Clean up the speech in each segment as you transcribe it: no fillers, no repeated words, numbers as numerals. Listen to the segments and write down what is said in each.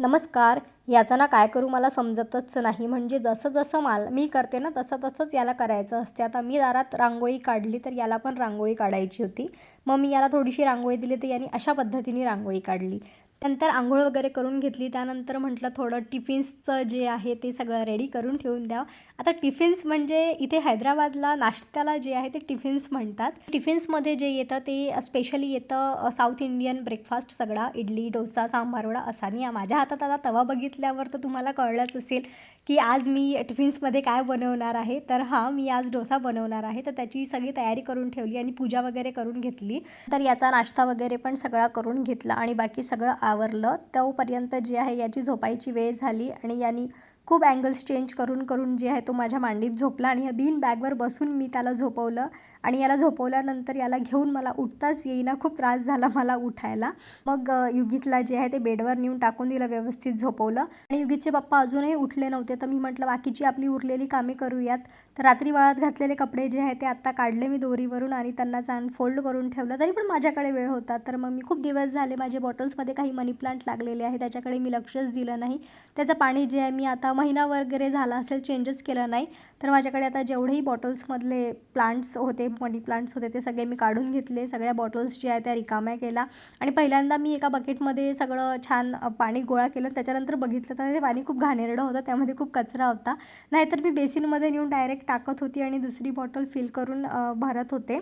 नमस्कार. याचं ना काय करू मला समजतच नाही. म्हणजे जसं मी करते ना तसंच याला करायचं असते. आता मी दारात रांगोळी काढली तर याला पण रांगोळी काढायची होती. मग मी याला थोडीशी रांगोळी दिली तर याने अशा पद्धतीने रांगोळी काढली. नंतर अंघोळ वगैरे करून घेतली. त्यानंतर म्हटलं थोडं टिफिन्सचं जे आहे ते सगळं रेडी करून ठेवून द्यावं. आता टिफिन्स म्हणजे इथे हैदराबादला नाश्त्याला जे आहे ते टिफिन्स म्हणतात. टिफिन्समध्ये जे येतं ते स्पेशली येतं साऊथ इंडियन ब्रेकफास्ट सगळा. इडली, डोसा, सांबार वडा असा. आणि माझ्या हातात आता तवा बघितल्यावर तर तुम्हाला कळलंच असेल की आज मी टिफिन्समध्ये काय बनवणार आहे. तर हां, मी आज डोसा बनवणार आहे. तर त्याची सगळी तयारी करून ठेवली आणि पूजा वगैरे करून घेतली. तर याचा नाश्ता वगैरे पण सगळा करून घेतला आणि बाकी सगळं आवरलं. तोपर्यंत जे आहे याची झोपायची वेळ झाली आणि यानी खूप अँगल्स चेंज करून जे आहे तो माझ्या मांडीत झोपला आणि ह्या बीन बॅगवर बसून मी त्याला झोपवलं. आणि याला झोपवल्यानंतर याला घेऊन मला उठताच येईना. खूप त्रास झाला मला उठायला. मग युगीतला जे आहे ते बेडवर नेऊन टाकून दिलं, व्यवस्थित झोपवलं. आणि युगीतचे पप्पा अजूनही उठले नव्हते. तर मी म्हटलं बाकीची आपली उरलेली कामे करूयात. तर रात्री वाळत घातलेले कपडे जे आहे ते आत्ता काढले मी दोरीवरून आणि त्यांना छान फोल्ड करून ठेवलं. तरी पण माझ्याकडे वेळ होता. तर मग मी खूप दिवस झाले माझे बॉटल्समध्ये काही मनी प्लांट लागलेले आहे, त्याच्याकडे मी लक्षच दिलं नाही. त्याचं पाणी जे आहे मी आता महिना वगैरे झाला असेल चेंजच केलं नाही. तर माझ्याकडे आता जेवढेही बॉटल्समधले प्लांट्स होते, मनी प्लांट्स होते, ते सगळे मी काढून घेतले. सगळ्या बॉटल्स ज्या आहेत त्या रिकाम्या केल्या आणि पहिल्यांदा मी एका बकेटमध्ये सगळं छान पाणी गोळा केलं. त्याच्यानंतर बघितलं तर ते पाणी खूप घाणेरडं होतं, त्यामध्ये खूप कचरा होता. नाहीतर मी बेसिनमध्ये नेऊन डायरेक्ट टाकत होती आणि दुसरी बॉटल फिल करून भरत होते.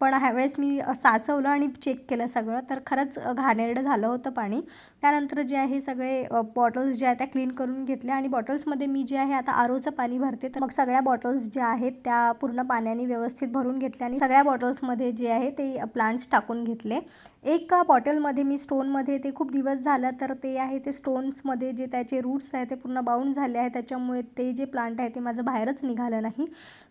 पण ह्यावेळेस मी साचवलं आणि चेक केलं सगळं, तर खरंच घाणेरडं झालं होतं पाणी. त्यानंतर जे आहे सगळे बॉटल्स ज्या आहेत त्या क्लीन करून घेतल्या आणि बॉटल्समध्ये मी जे आहे आता आरोचं पाणी भरते. तर मग सगळ्या बॉटल्स ज्या आहेत त्या पूर्ण पाण्याने व्यवस्थित भरून घेतल्या आणि सगळ्या बॉटल्समध्ये जे आहे ते प्लांट्स टाकून घेतले. एक बॉटलमध्ये मी स्टोनमध्ये, ते खूप दिवस झालं तर ते आहे ते स्टोन्समध्ये जे त्याचे रूट्स आहेत ते पूर्ण बाउंड झाले आहेत, त्याच्यामुळे ते जे प्लांट आहे ते माझं बाहेरच निघालं नाही.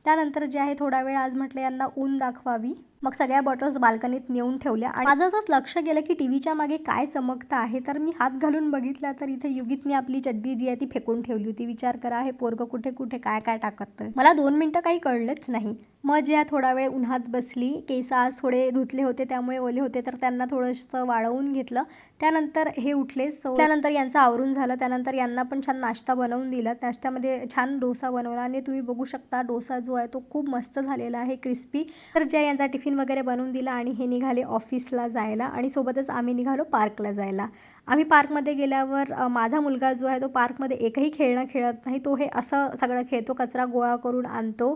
त्यानंतर जे आहे थोडा वेळ आज म्हटलं यांना ऊन दाखवावी. मग सगळ्या बॉटल्स बाल्कनीत नेऊन ठेवल्या आणि माझं असंच लक्ष गेलं की टीव्हीच्या मागे काय चमकतं आहे. तर मी हात घालून बघितला तर इथे युगीतने आपली चड्डी जी आहे ती फेकून ठेवली होती. विचार करा, हे पोरगं कुठे कुठे काय काय टाकतं. मला 2 मिनटं काही कळलंच नाही. मग जे आहे थोडा वेळ उन्हात बसली. केस आज थोडे धुतले होते त्यामुळे ओले होते, तर त्यांना थोडंसं वाळवून घेतलं. त्यानंतर हे उठले. त्यानंतर यांचं आवरून झालं. त्यानंतर यांना पण छान नाश्ता बनवून दिला. नाश्त्यामध्ये छान डोसा बनवला आणि तुम्ही बघू शकता डोसा जो आहे तो खूप मस्त झालेला आहे, क्रिस्पी. तर जे यांचा टिफिन वगैरे बनवून दिला आणि हे निघाले ऑफिसला जायला आणि सोबतच आम्ही निघालो पार्कला जायला. आम्ही पार्कमध्ये गेल्यावर माझा मुलगा जो आहे तो पार्कमध्ये एकही खेळणं खेळत नाही. तो हे असं सगळं खेळतो, कचरा गोळा करून आणतो.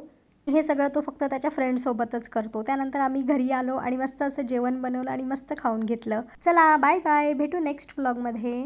हे सगळं तो फक्त त्याच्या फ्रेंडसोबतच करतो. त्यानंतर आम्ही घरी आलो आणि मस्त असं जेवण बनवलं आणि मस्त खाऊन घेतलं. चला बाय बाय, भेटू नेक्स्ट व्लॉगमध्ये.